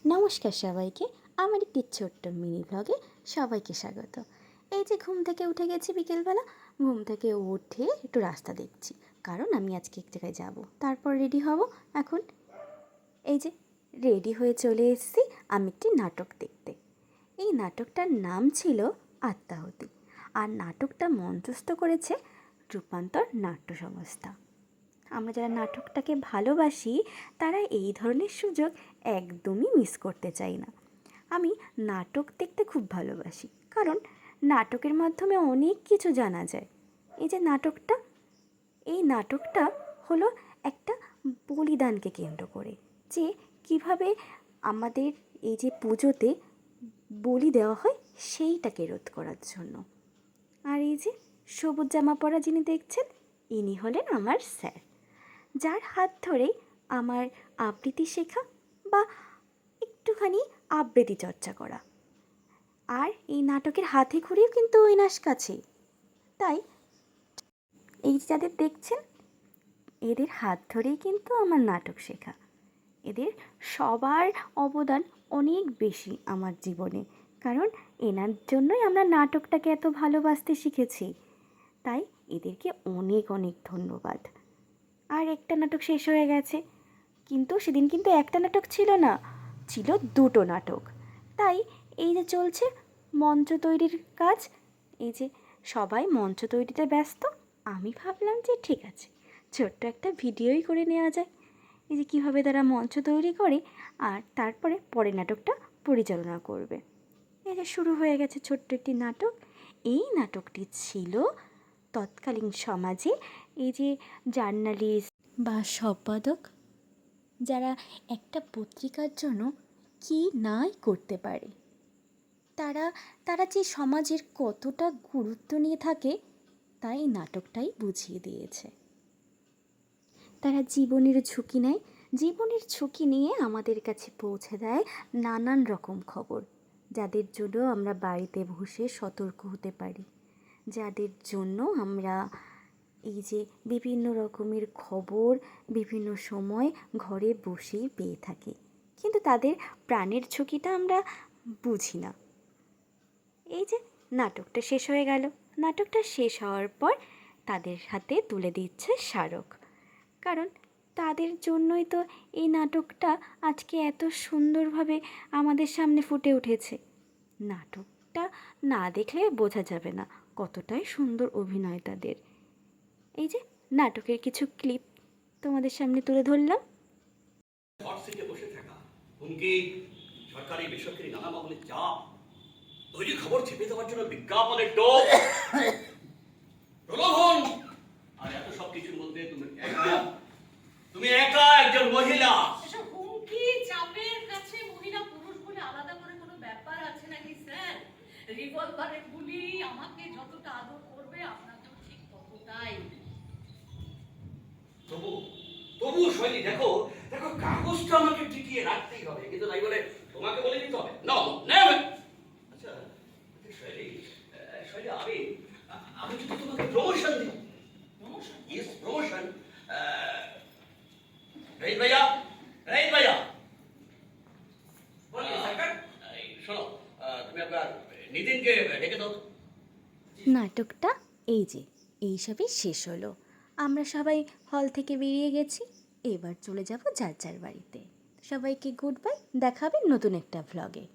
নমস্কার সবাইকে, আমার একটি ছোট্ট মিনি ব্লগে সবাইকে স্বাগত। এই যে ঘুম থেকে উঠে গেছি বিকেলবেলা, ঘুম থেকে উঠে একটু রাস্তা দেখছি, কারণ আমি আজকে এক জায়গায় যাব, তারপর রেডি হব। এখন এই যে রেডি হয়ে চলে এসেছি আমি একটি নাটক দেখতে। এই নাটকটার নাম ছিল আত্মাহুতি, আর নাটকটা মঞ্চস্থ করেছে রূপান্তর নাট্য সংস্থা। আমরা যারা নাটকটাকে ভালোবাসি তারা এই ধরনের সুযোগ একদমই মিস করতে চাই না। আমি নাটক দেখতে খুব ভালোবাসি, কারণ নাটকের মাধ্যমে অনেক কিছু জানা যায়। এই নাটকটা হলো একটা বলিদানকে কেন্দ্র করে, যে কিভাবে আমাদের এই যে পুজোতে বলি দেওয়া হয় সেইটাকে রোধ করার জন্য। আর এই যে সবুজ জামা পরা যিনি দেখছেন, ইনি হলেন আমার স্যার, যার হাত ধরে আমার আবৃত্তি শেখা বা একটুখানি আবৃত্তি চর্চা করা। আর এই নাটকের হাতে খড়িও কিন্তু ওইনার কাছে। তাই এই যাদের দেখছেন, এদের হাত ধরেই কিন্তু আমার নাটক শেখা। এদের সবার অবদান অনেক বেশি আমার জীবনে, কারণ এনার জন্যই আমরা নাটকটাকে এত ভালোবাসতে শিখেছি। তাই এদেরকে অনেক অনেক ধন্যবাদ। আর একটা নাটক শেষ হয়ে গেছে, কিন্তু সেদিন কিন্তু একটা নাটক ছিল না, ছিল দুটো নাটক। তাই এই যে চলছে মঞ্চ তৈরির কাজ, এই যে সবাই মঞ্চ তৈরিতে ব্যস্ত, আমি ভাবলাম যে ঠিক আছে, ছোট্ট একটা ভিডিওই করে নেওয়া যায়, এই যে কীভাবে তারা মঞ্চ তৈরি করে আর তারপরে পরের নাটকটা পরিচালনা করবে। এই যে শুরু হয়ে গেছে ছোট্ট একটি নাটক। এই নাটকটি ছিল তৎকালীন সমাজে এই যে জার্নালিস্ট বা সম্পাদক, যারা একটা পত্রিকার জন্য কী নাই করতে পারে, তারা তারা যে সমাজের কতটা গুরুত্ব নিয়ে থাকে, তাই নাটকটাই বুঝিয়ে দিয়েছে। তারা জীবনের ঝুঁকি নেয়, জীবনের ঝুঁকি নিয়ে আমাদের কাছে পৌঁছে দেয় নানান রকম খবর, যাদের জন্য আমরা বাড়িতে বসে সতর্ক হতে পারি, যাদের জন্য আমরা এই যে বিভিন্ন রকমের খবর বিভিন্ন সময় ঘরে বসেই পেয়ে থাকি, কিন্তু তাদের প্রাণের ঝুঁকিটা আমরা বুঝি না। এই যে নাটকটা শেষ হয়ে গেল, নাটকটা শেষ হওয়ার পর তাদের হাতে তুলে দিচ্ছে স্মারক, কারণ তাদের জন্যই তো এই নাটকটা আজকে এত সুন্দরভাবে আমাদের সামনে ফুটে উঠেছে। নাটকটা না দেখলে বোঝা যাবে না কতটাই সুন্দর অভিনয় তাদের। এই যে নাটকের কিছু ক্লিপ তোমাদের সামনে তুলে ধরলাম। বসে থাকা হুমকি, সরকারি বেসরকারি নানা মহলে চাপ, তৈরি খবর চেপে দেওয়ার জন্য বিজ্ঞাপনের টোপ, প্রলোভন, আর এত সব কিছুর মধ্যে তুমি একা একজন মহিলা। এসব হুমকি চাপের কাছে মহিলা পুরুষ বলে আলাদা করে কোনো ব্যাপার আছে নাকি স্যার? রিভলভারের গুলি আমাকে যতটা আদর করবে আপনাকেও ঠিক ততটাই। তবু শৈলী, দেখো দেখো কাগজটা আমাকে টিকিয়ে রাখতেই হবে, কিন্তু তাই বলে তোমাকে বলে দিতে হবে না। আচ্ছা শৈলী, শৈলী, আমি যদি তোমাকে প্রমোশন দিই, প্রমোশন, রহিত ভাইয়া, রহিত ভাইয়া, শোনো, তুমি একবার নিতিনকে ডেকে দাও। নাটকটা এই যে এইসবই শেষ হলো, আমরা সবাই হল থেকে বেরিয়ে গেছি, এবার চলে যাব যার যার বাড়িতে। সবাইকে গুড বাই, দেখা হবে নতুন একটা ভ্লগে।